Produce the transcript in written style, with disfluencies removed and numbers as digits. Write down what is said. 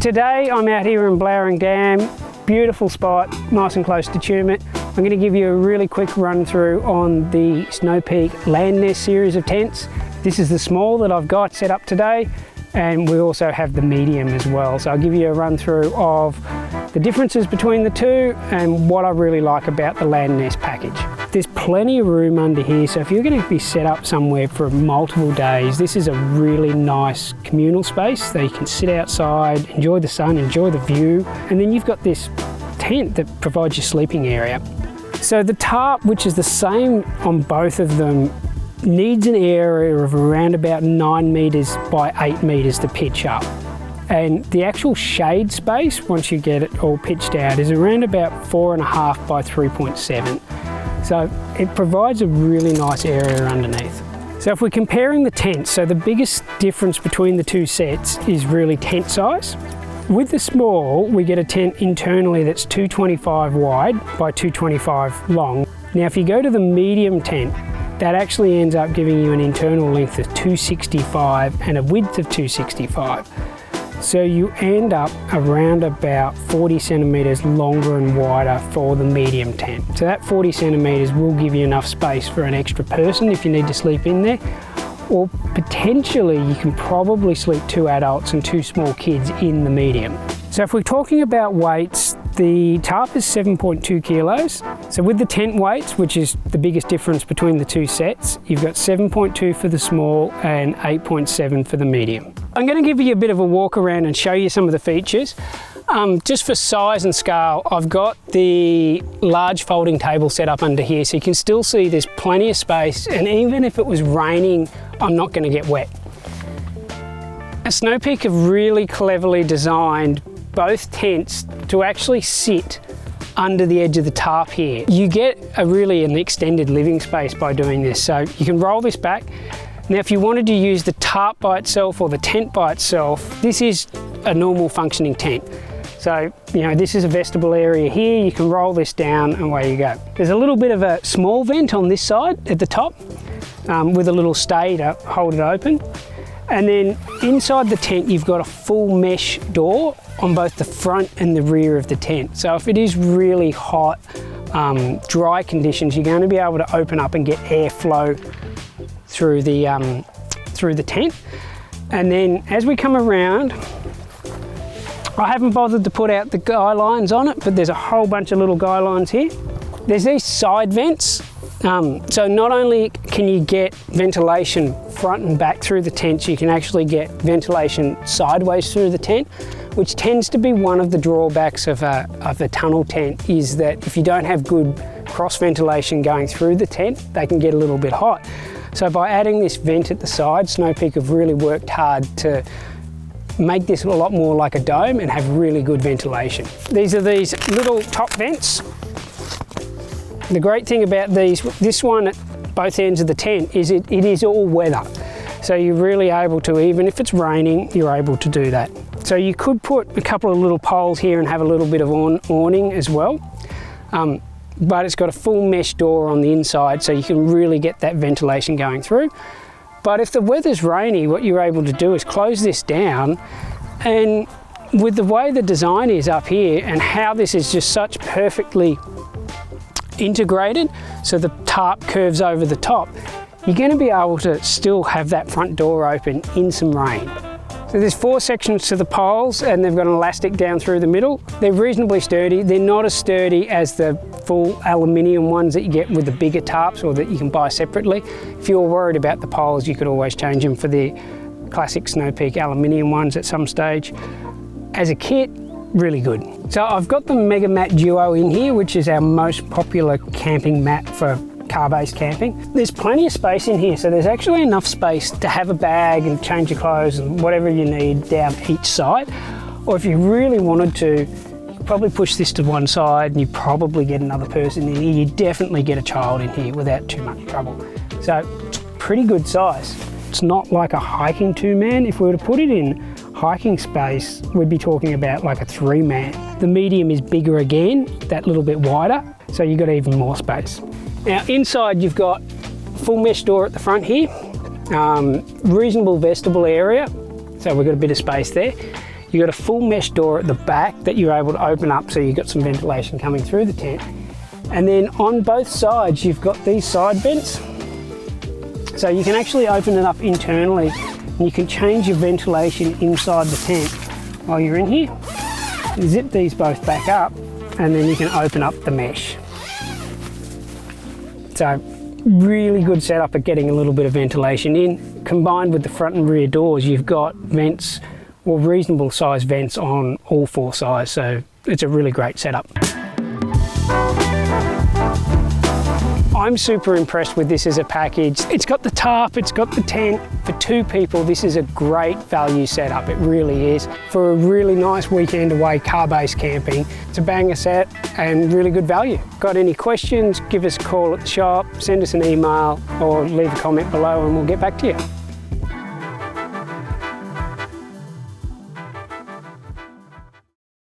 Today I'm out here in Blowering Dam, beautiful spot, nice and close to Tumut. I'm going to give you a really quick run through on the Snow Peak Land Nest series of tents. This is the small that I've got set up today, and we also have the medium as well. So I'll give you a run through of the differences between the two and what I really like about the Land Nest package. There's plenty of room under here, so if you're going to be set up somewhere for multiple days, this is a really nice communal space that you can sit outside, enjoy the sun, enjoy the view, and then you've got this tent that provides your sleeping area. So the tarp, which is the same on both of them, needs an area of around about 9 metres by 8 metres to pitch up. And the actual shade space, once you get it all pitched out, is around about 4.5 by 3.7. So it provides a really nice area underneath. So if we're comparing the tents, so the biggest difference between the two sets is really tent size. With the small, we get a tent internally that's 225 wide by 225 long. Now if you go to the medium tent, that actually ends up giving you an internal length of 265 and a width of 265. So you end up around about 40 centimetres longer and wider for the medium tent. So that 40 centimetres will give you enough space for an extra person if you need to sleep in there. Or potentially you can probably sleep 2 adults and 2 small kids in the medium. So if we're talking about weights, the tarp is 7.2 kilos. So with the tent weights, which is the biggest difference between the two sets, you've got 7.2 for the small and 8.7 for the medium. I'm going to give you a bit of a walk around and show you some of the features. Just for size and scale, I've got the large folding table set up under here, so you can still see there's plenty of space, and even if it was raining, I'm not going to get wet. Snow Peak have really cleverly designed both tents to actually sit under the edge of the tarp here. You get an extended living space by doing this, so you can roll this back. Now if you wanted to use the tarp by itself or the tent by itself, this is a normal functioning tent. So, you know, this is a vestibule area here, you can roll this down and away you go. There's a little bit of a small vent on this side at the top with a little stay to hold it open. And then inside the tent you've got a full mesh door on both the front and the rear of the tent. So if it is really hot, dry conditions, you're going to be able to open up and get airflow through the tent. And then as we come around, I haven't bothered to put out the guy lines on it, but there's a whole bunch of little guy lines here. There's these side vents. So not only can you get ventilation front and back through the tent, you can actually get ventilation sideways through the tent, which tends to be one of the drawbacks of a tunnel tent, is that if you don't have good cross ventilation going through the tent, they can get a little bit hot. So by adding this vent at the side, Snow Peak have really worked hard to make this a lot more like a dome and have really good ventilation. These are these little top vents. The great thing about this one at both ends of the tent is it is all weather. So you're really able to, even if it's raining, you're able to do that. So you could put a couple of little poles here and have a little bit of awning as well. But it's got a full mesh door on the inside, so you can really get that ventilation going through. But if the weather's rainy, what you're able to do is close this down, and with the way the design is up here and how this is just such perfectly integrated, so the tarp curves over the top, you're going to be able to still have that front door open in some rain. So there's 4 sections to the poles, and they've got an elastic down through the middle. They're reasonably sturdy. They're not as sturdy as the full aluminium ones that you get with the bigger tarps or that you can buy separately. If you're worried about the poles, you could always change them for the classic Snow Peak aluminium ones at some stage. As a kit, really good. So I've got the Mega Mat Duo in here, which is our most popular camping mat for car-based camping. There's plenty of space in here, so there's actually enough space to have a bag and change your clothes and whatever you need down each side. Or if you really wanted to, you could probably push this to one side and you probably get another person in here. You definitely get a child in here without too much trouble. So it's pretty good size. It's not like a hiking 2-man. If we were to put it in hiking space, we'd be talking about like a 3-man. The medium is bigger again, that little bit wider, so you've got even more space. Now inside you've got full mesh door at the front here, Reasonable vestibule area, so we've got a bit of space there. You've got a full mesh door at the back that you're able to open up, so you've got some ventilation coming through the tent. And then on both sides, you've got these side vents. So you can actually open it up internally, and you can change your ventilation inside the tent while you're in here. You zip these both back up, and then you can open up the mesh. So really good setup at getting a little bit of ventilation in. Combined with the front and rear doors, you've got vents, or reasonable size vents on all 4 sides, so it's a really great setup. I'm super impressed with this as a package. It's got the tarp, it's got the tent. For 2 people, this is a great value setup, it really is. For a really nice weekend away car-based camping, it's a banger set and really good value. Got any questions, give us a call at the shop, send us an email or leave a comment below and we'll get back to you.